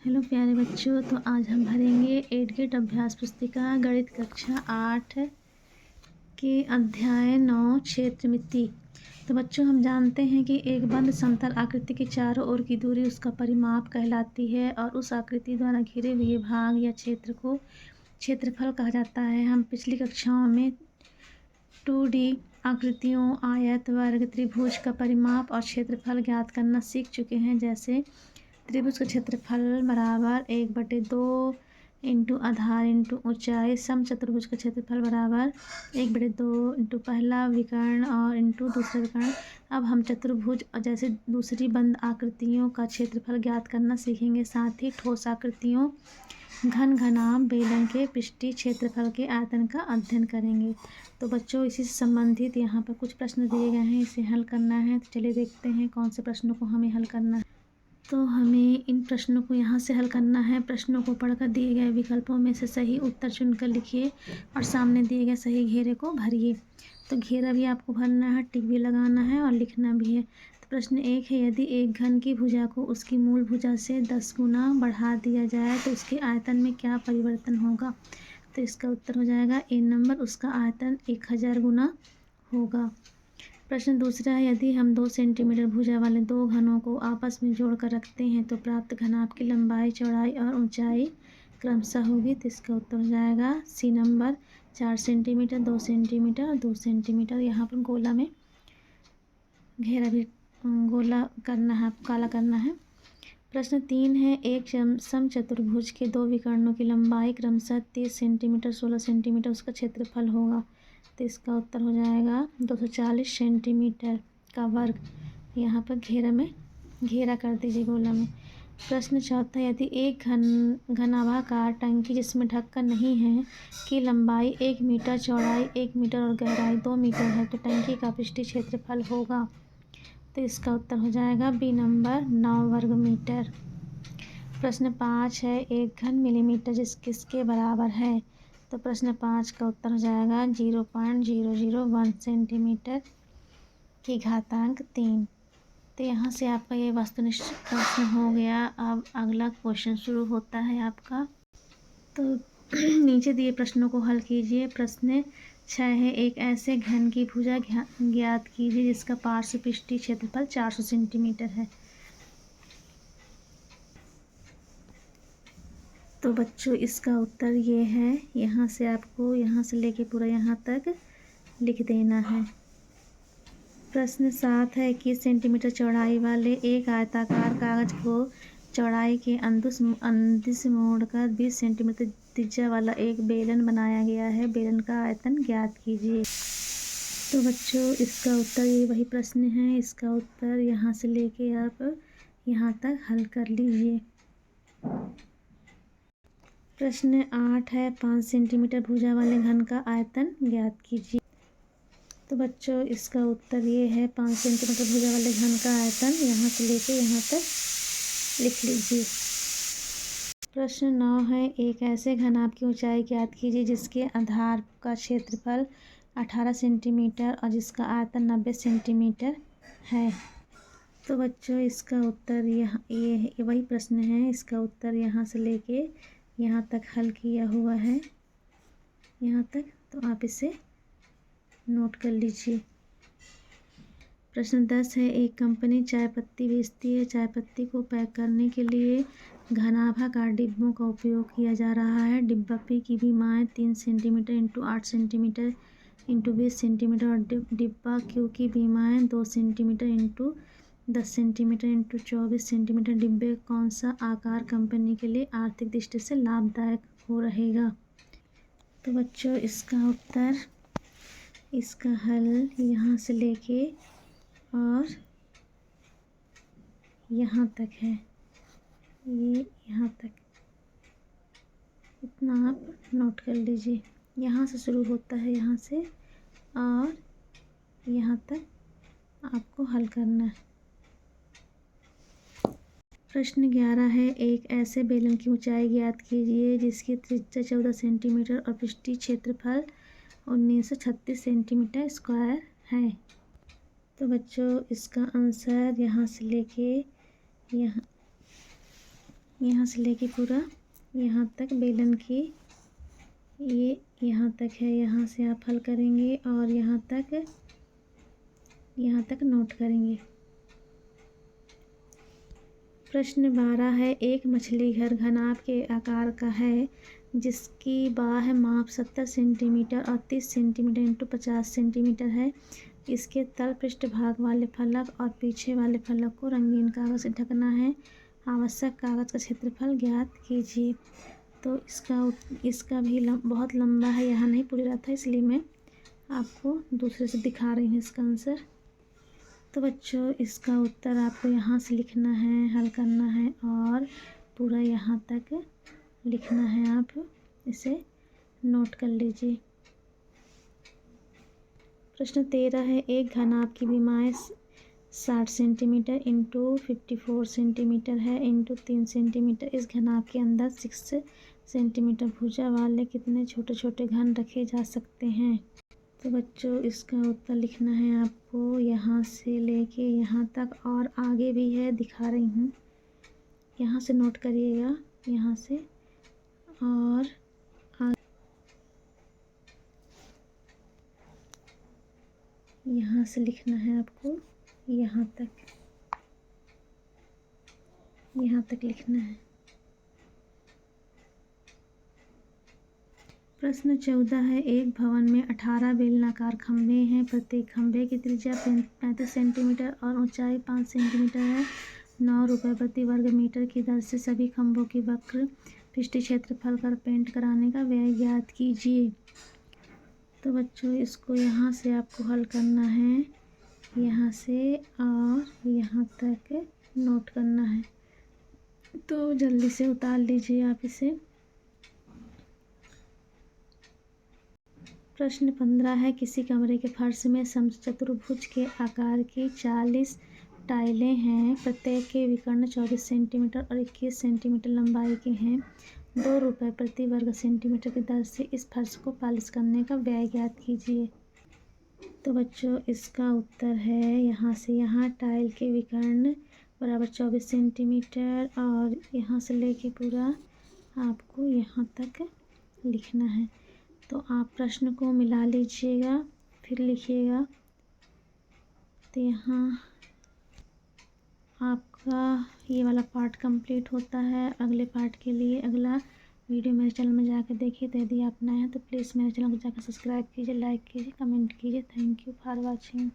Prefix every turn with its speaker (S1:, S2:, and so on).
S1: Hello प्यारे बच्चों, तो आज हम भरेंगे 8 गेट अभ्यास पुस्तिका गणित कक्षा 8 के अध्याय 9 क्षेत्रमिति। तो बच्चों, हम जानते हैं कि एक बंद समतल आकृति के चारों ओर की दूरी उसका परिमाप कहलाती है और उस आकृति द्वारा घिरे हुए भाग या क्षेत्र को क्षेत्रफल कहा जाता है। हम पिछली कक्षाओं में 2D आकृतियों, आयत, वर्ग, त्रिभुज का परिमाप और क्षेत्रफल ज्ञात करना सीख चुके हैं। जैसे त्रिभुज का क्षेत्रफल बराबर 1/2 इंटू आधार इंटू ऊंचाई। समचतुर्भुज का क्षेत्रफल बराबर 1/2 इंटू पहला विकर्ण और इंटू दूसरा विकर्ण। अब हम चतुर्भुज और जैसे दूसरी बंद आकृतियों का क्षेत्रफल ज्ञात करना सीखेंगे। साथ ही ठोस आकृतियों, घन घनाभ बेलन के पृष्ठीय क्षेत्रफल के आयतन का अध्ययन करेंगे। तो बच्चों, इसी से संबंधित यहाँ पर कुछ प्रश्न दिए गए हैं, इसे हल करना है। तो चलिए देखते हैं कौन से प्रश्नों को हमें हल करना है। तो हमें इन प्रश्नों को यहाँ से हल करना है। प्रश्नों को पढ़कर दिए गए विकल्पों में से सही उत्तर चुनकर लिखिए और सामने दिए गए सही घेरे को भरिए। तो घेरा भी आपको भरना है, टिक भी लगाना है और लिखना भी है। तो प्रश्न 1 है, यदि एक घन की भुजा को उसकी मूल भुजा से 10 गुना बढ़ा दिया जाए तो उसके आयतन में क्या परिवर्तन होगा। तो इसका उत्तर हो जाएगा ए नंबर, उसका आयतन 1000 गुना होगा। प्रश्न दूसरा है, यदि हम 2 सेंटीमीटर भुजा वाले दो घनों को आपस में जोड़कर रखते हैं तो प्राप्त घनाभ की लंबाई, चौड़ाई और ऊंचाई क्रमशः होगी। तो इसका उत्तर हो जाएगा सी नंबर, 4 सेंटीमीटर, 2 सेंटीमीटर और 2 सेंटीमीटर। यहाँ पर गोला में घेरा भी गोला करना है, काला करना है। प्रश्न 3 है, एक समचतुर्भुज के दो विकर्णों की लंबाई क्रमशः 30 सेंटीमीटर, 16 सेंटीमीटर उसका क्षेत्रफल होगा। तो इसका उत्तर हो जाएगा 240 सेंटीमीटर का वर्ग। यहाँ पर घेरा में घेरा कर दीजिए गोला में। प्रश्न चौथा, यदि एक घनाभाकार टंकी जिसमें ढक्कन नहीं है की लंबाई 1 मीटर, चौड़ाई 1 मीटर और गहराई 2 मीटर है तो टंकी का पृष्ठीय क्षेत्रफल होगा। तो इसका उत्तर हो जाएगा बी नंबर, 9 वर्ग मीटर। प्रश्न 5 है, एक घन मिलीमीटर किसके बराबर है। तो प्रश्न 5 का उत्तर हो जाएगा 0.001 सेंटीमीटर की घातांक 3। तो यहाँ से आपका ये वस्तुनिष्ठ प्रश्न हो गया। अब अगला क्वेश्चन शुरू होता है आपका। तो नीचे दिए प्रश्नों को हल कीजिए। प्रश्न 6 है, एक ऐसे घन की भुजा ज्ञात कीजिए जिसका पार्श्व पृष्ठीय क्षेत्रफल 400 सेंटीमीटर है। तो बच्चों, इसका उत्तर ये है। यहाँ से आपको यहाँ से लेके पूरा यहाँ तक लिख देना है। प्रश्न 7 है, 21 सेंटीमीटर चौड़ाई वाले एक आयताकार कागज को चौड़ाई के अंदिश मोड़कर 20 सेंटीमीटर त्रिज्या वाला एक बेलन बनाया गया है। बेलन का आयतन ज्ञात कीजिए। तो बच्चों, इसका उत्तर ये वही प्रश्न है। इसका उत्तर यहाँ से लेके आप यहाँ तक हल कर लीजिए। प्रश्न 8 है, 5 सेंटीमीटर भुजा वाले घन का आयतन ज्ञात कीजिए। तो बच्चों, इसका उत्तर ये है, 5 सेंटीमीटर भुजा वाले घन का आयतन यहाँ से लेके यहाँ तक लिख लीजिए। प्रश्न 9 है, एक ऐसे घनाभ की ऊंचाई ज्ञात कीजिए जिसके आधार का क्षेत्रफल 18 सेंटीमीटर और जिसका आयतन 90 सेंटीमीटर है। तो बच्चों, इसका उत्तर ये वही प्रश्न है। इसका उत्तर यहाँ से लेके यहाँ तक हल किया हुआ है, यहाँ तक। तो आप इसे नोट कर लीजिए। प्रश्न 10 है, एक कंपनी चाय पत्ती बेचती है। चाय पत्ती को पैक करने के लिए घनाभाकार डिब्बों का उपयोग किया जा रहा है। डिब्बा पे की बीमाएँ 3 centimetre into 8 centimetre into 20 centimetre और डिब्बा क्यू की बीमाएँ 2 centimetre into 10 centimetre into 24 centimetre. डिब्बे कौन सा आकार कंपनी के लिए आर्थिक दृष्टि से लाभदायक हो रहेगा। तो बच्चों, इसका उत्तर, इसका हल यहाँ से लेके और यहाँ तक है, ये यहाँ तक। इतना आप नोट कर लीजिए। यहाँ से शुरू होता है, यहाँ से और यहाँ तक आपको हल करना है। प्रश्न 11 है, एक ऐसे बेलन की ऊंचाई ज्ञात कीजिए जिसकी त्रिज्या 14 सेंटीमीटर और पृष्ठीय क्षेत्रफल 1936 सेंटीमीटर स्क्वायर है। तो बच्चों, इसका आंसर यहाँ से लेके यहाँ से लेके पूरा यहाँ तक बेलन की ये यहाँ तक है, यहाँ से आप हल करेंगे और यहाँ तक नोट करेंगे। प्रश्न 12 है, एक मछली घर घनाभ के आकार का है जिसकी बाह्य माप 70 सेंटीमीटर और 30 सेंटीमीटर इंटू 50 सेंटीमीटर है। इसके तल पृष्ठभाग वाले फलक और पीछे वाले फलक को रंगीन कागज से ढकना है। आवश्यक कागज का क्षेत्रफल ज्ञात कीजिए। तो इसका भी बहुत लंबा है, यहाँ नहीं पूरी रहता, इसलिए मैं आपको दूसरे से दिखा रही हूँ इसका आंसर। तो बच्चों इसका उत्तर आपको यहाँ से लिखना है, हल करना है और पूरा यहाँ तक लिखना है। आप इसे नोट कर लीजिए। प्रश्न 13 है, एक घनाभ की विमाएँ 60 सेंटीमीटर इंटू 54 सेंटीमीटर है इंटू 3 सेंटीमीटर। इस घनाभ के अंदर 6 सेंटीमीटर भुजा वाले कितने छोटे छोटे घन रखे जा सकते हैं। तो बच्चों इसका उत्तर लिखना है आपको यहाँ से लेके यहाँ तक और आगे भी है, दिखा रही हूँ। यहाँ से नोट करिएगा, यहाँ से और यहाँ से लिखना है आपको यहाँ तक लिखना है। प्रश्न 14 है, एक भवन में 18 बेलनाकार खंभे हैं। प्रत्येक खंभे की त्रिज्या 35 सेंटीमीटर और ऊंचाई 5 सेंटीमीटर है। 9 रुपये प्रति वर्ग मीटर की दर से सभी खंभों की वक्र पृष्ठीय क्षेत्रफल कर पेंट कराने का व्यय ज्ञात कीजिए। तो बच्चों इसको यहाँ से आपको हल करना है, यहाँ से और यहाँ तक नोट करना है। तो जल्दी से उतार लीजिए आप इसे। प्रश्न 15 है, किसी कमरे के फर्श में समचतुर्भुज के आकार की 40 टाइलें हैं। प्रत्येक के विकर्ण 24 सेंटीमीटर और 21 सेंटीमीटर लंबाई के हैं। 2 रुपये प्रति वर्ग सेंटीमीटर की दर से इस फर्श को पॉलिश करने का व्यय ज्ञात कीजिए। तो बच्चों इसका उत्तर है यहाँ से यहाँ टाइल के विकर्ण बराबर 24 सेंटीमीटर और यहाँ से लेके पूरा आपको यहाँ तक लिखना है। तो आप प्रश्न को मिला लीजिएगा, फिर लिखिएगा। तो यहाँ आपका ये वाला पार्ट कंप्लीट होता है। अगले पार्ट के लिए अगला वीडियो मेरे चैनल में जाकर देखिए। तो यदि आप नए हैं तो प्लीज़ मेरे चैनल को जाकर सब्सक्राइब कीजिए, लाइक कीजिए, कमेंट कीजिए। Thank you for watching.